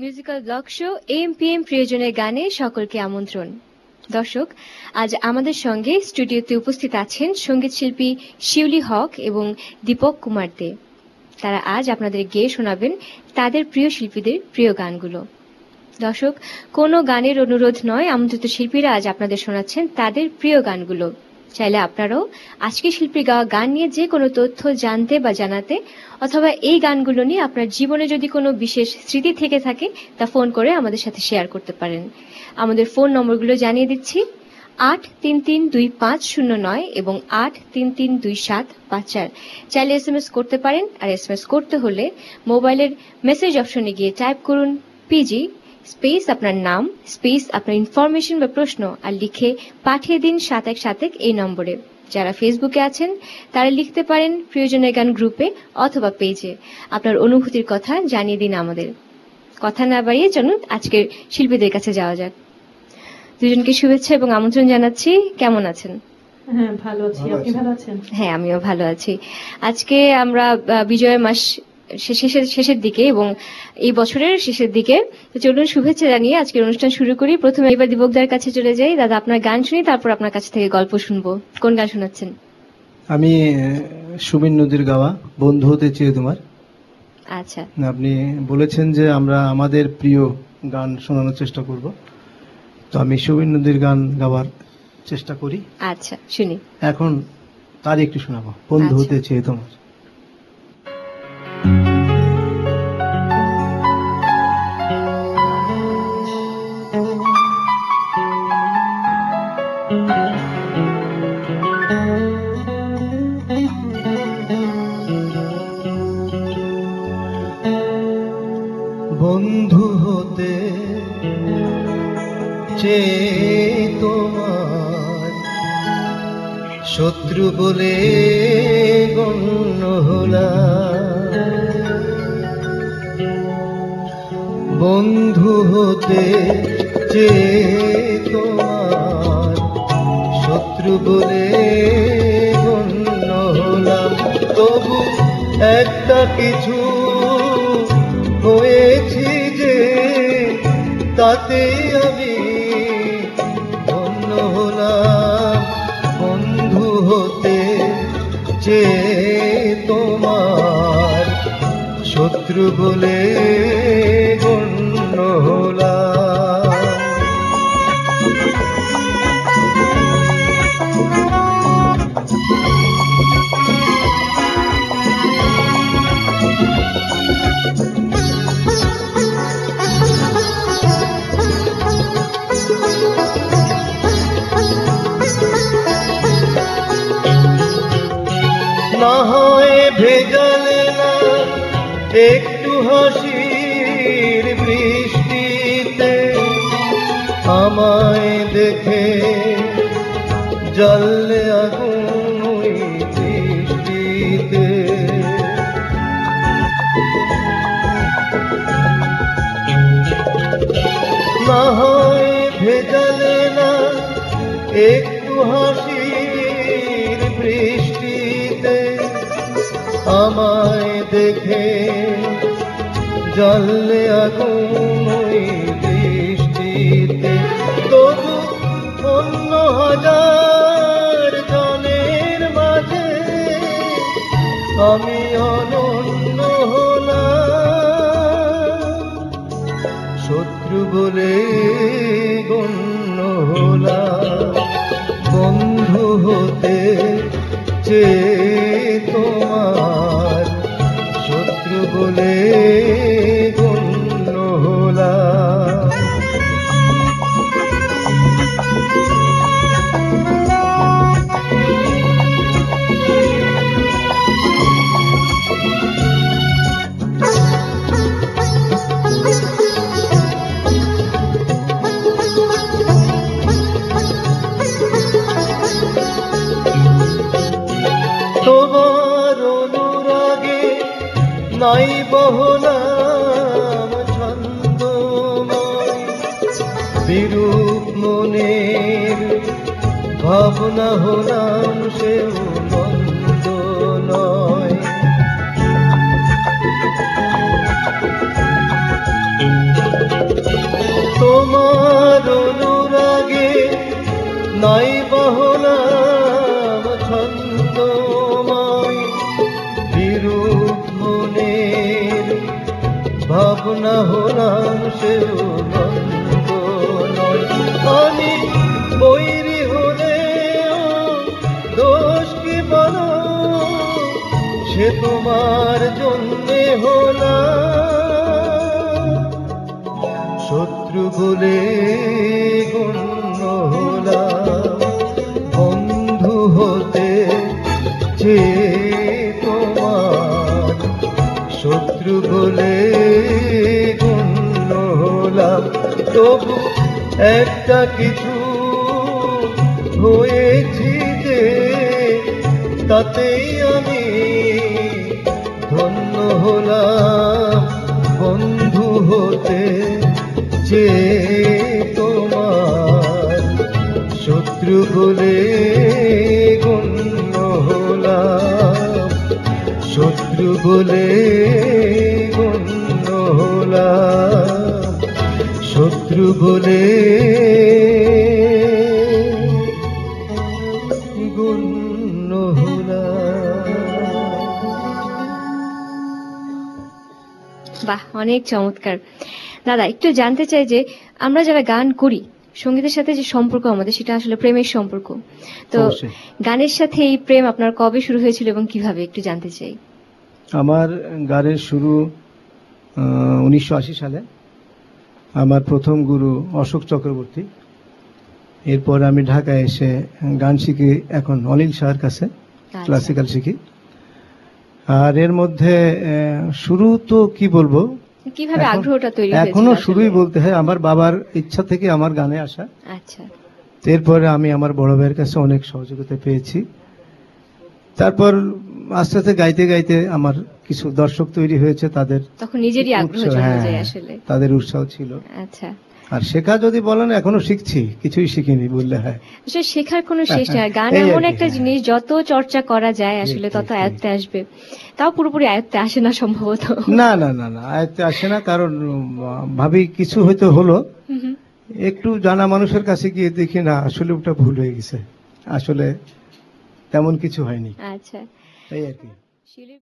Musical blog show MPM প্রিয়জনের গানে সকলকে আমন্ত্রণ। দর্শক, আজ আমাদের সঙ্গে স্টুডিওতে উপস্থিত আছেন সঙ্গীত শিল্পী শিউলি হক এবং দীপক কুমার দে। তারা আজ আপনাদের গেয়ে শোনাবেন তাদের প্রিয় শিল্পীদের প্রিয় গানগুলো। দর্শক, কোনো গানের অনুরোধ নয়, আমন্ত্রিত শিল্পীরা আজ আপনাদের শোনাচ্ছেন তাদের প্রিয় গানগুলো। চাইলে আপনারাও আজকে শিল্পীর গাওয়া গান নিয়ে যে কোনো তথ্য জানতে বা জানাতে, অথবা এই গানগুলো নিয়ে আপনার জীবনে যদি কোনো বিশেষ স্মৃতি থেকে থাকে তা ফোন করে আমাদের সাথে শেয়ার করতে পারেন। আমাদের ফোন নম্বরগুলো জানিয়ে দিচ্ছি: 8332509 এবং 8332754। চাইলে SMS করতে পারেন, আর SMS করতে হলে মোবাইলের মেসেজ অপশনে গিয়ে টাইপ করুন পিজি স্পেস আপনার নাম স্পেস আপনার ইনফরমেশন বা প্রশ্ন, আর লিখে পাঠিয়ে দিন 7171 এই নম্বরে। যারা ফেসবুকে আছেন তারা লিখতে পারেন প্রিয়জনের গান গ্রুপে অথবা পেজে আপনার অনুভূতির কথা জানিয়ে দিন আমাদের। কথা না বাড়িয়ে চলুন আজকের শিল্পীদের কাছে যাওয়া যাক। দুজনকে শুভেচ্ছা এবং আমন্ত্রণ জানাচ্ছি। কেমন আছেন? হ্যাঁ, ভালো আছি। আপনি ভালো আছেন? হ্যাঁ, আমিও ভালো আছি। আজকে আমরা বিজয়ের মাস শেষের দিকে এবং এই বছরের শেষের দিকে, চলুন শুভেচ্ছা জানিয়ে আজকের অনুষ্ঠান শুরু করি। প্রথমে এবার দীপকদার কাছে চলে যাই। দাদা, আপনার গান শুনি, তারপর আপনার কাছ থেকে গল্প শুনবো। কোন গান শোনাচ্ছেন? আমি সুমিন নদীর গাওয়া বন্ধু হতে চেয়ে তোমার। আচ্ছা, আপনি বলেছেন যে আমরা আমাদের প্রিয় গান শোনানোর চেষ্টা করব, তো আমি সুমিন নদীর গান গাওয়ার চেষ্টা করি। আচ্ছা, শুনি। এখন তারই একটু শোনাবো, বন্ধু আচ্ছা। হতে চেয়ে তোমার। বন্ধু হতে চেয়ে তোমার শত্রু বলে গণ্য হলাম, বন্ধু হতে চেয়ে তোমার শত্রু বলে গণ্য হলাম, তবু একটা কিছু হয়েছি যে তাতে আমি ধন্য হলাম, বন্ধু হতে চেয়ে তোমার শত্রু বলে গণ্য হলাম। না হয় ভেজালে না একটু হাসির বৃষ্টিতে, আমায় দেখে জ্বললে আগুন ওই বৃষ্টিতে, না হয় ভেজালে না একটু হাসির বৃষ্টিতে, আমায় দেখে জ্বললে আগুন ওই বৃষ্টিতে, তবু অন্য হাজার জনের মাঝে আমি অনন্য হলাম, শত্রু বলে গণ্য হলাম, বন্ধু হতে চেয়ে তোমার শত্রু বলে গণ্য হলাম। তোমার অনুরাগে নাই বহলাম ছন্দময়, বিরূপ মনের ভাবনা হলাম সেও মন্দ নয়, ভাবনা হলাম সেও মন্দ নয়। আমি বৈরী হলেও দোষ কি বলো, সে তোমার জন্যে হলাম। শত্রু বলে গণ্য হলাম, বন্ধু হতে যে তোমার। শত্রু বলে গণ্য হলাম, তবু একটা কিছু হয়েছি যে, তাতেই আমি ধন্য হলাম। বন্ধু হতে যে তোমার, শত্রু বলে গণ্য হলাম। শত্রু বলে গণ্য হলাম। শত্রু বলে গণ্য হলাম। বাহ, অনেক চমৎকার। দাদা, একটু জানতে চাই যে আমরা যারা গান করি, সঙ্গীতের সাথে যে সম্পর্ক আমাদের, সেটা আসলে প্রেমের সম্পর্ক। তো অবশ্যই। গানের সাথে এই প্রেম আপনার কবে শুরু হয়েছিল এবং কিভাবে, একটু জানতে চাই। আমার গানের শুরু 1980 সালে। আমার প্রথম গুরু অশোক চক্রবর্তী। এরপর আমি ঢাকায় এসে গান শিখি, এখন অনিল শাহর কাছে আচ্ছা। ক্লাসিক্যাল শিখি। আর এর মধ্যে শুরু তো কি বলবো, কিভাবে এখন- আগ্রহটা তৈরি হয়েছিল এখনো আসলে? শুরুই বলতে হয়। আমার বাবার ইচ্ছা থেকে আমার গানে আসা। আচ্ছা। এরপরে আমি আমার বড় ভাইয়ের কাছে অনেক সহযোগিতা পেয়েছি। তারপর আস্তে আস্তে গাইতে গাইতে আমার কিছু দর্শক তৈরি হয়েছে, তাদের তখন নিজেরই আগ্রহ উৎসাহ, জন্মে হ্যাঁ, যায় আসলে। তাদের উৎসাহ ছিল। আচ্ছা। আর শেখা যদি বলেন, এখনো শিখছি, কিছুই শিখিনি বললে হয়। আসলে শেখার কোনো শেষ নেই। আর গান এই আর এমন কি, একটা হ্যাঁ। জিনিস, যত চর্চা করা যায় আসলে ঠিক, তত ঠিক, আয়ত্তে আসবে। তাও পুরোপুরি আয়ত্তে আসে না সম্ভবত। না না না না, আয়ত্তে আসে না, কারণ ভাবি কিছু হয়তো হলো, হুম হুম। একটু জানা মানুষের কাছে গিয়ে দেখি না, আসলে ওটা ভুল হয়ে গেছে, আসলে তেমন কিছু হয়নি, আচ্ছা। এই আর কি। শিউলি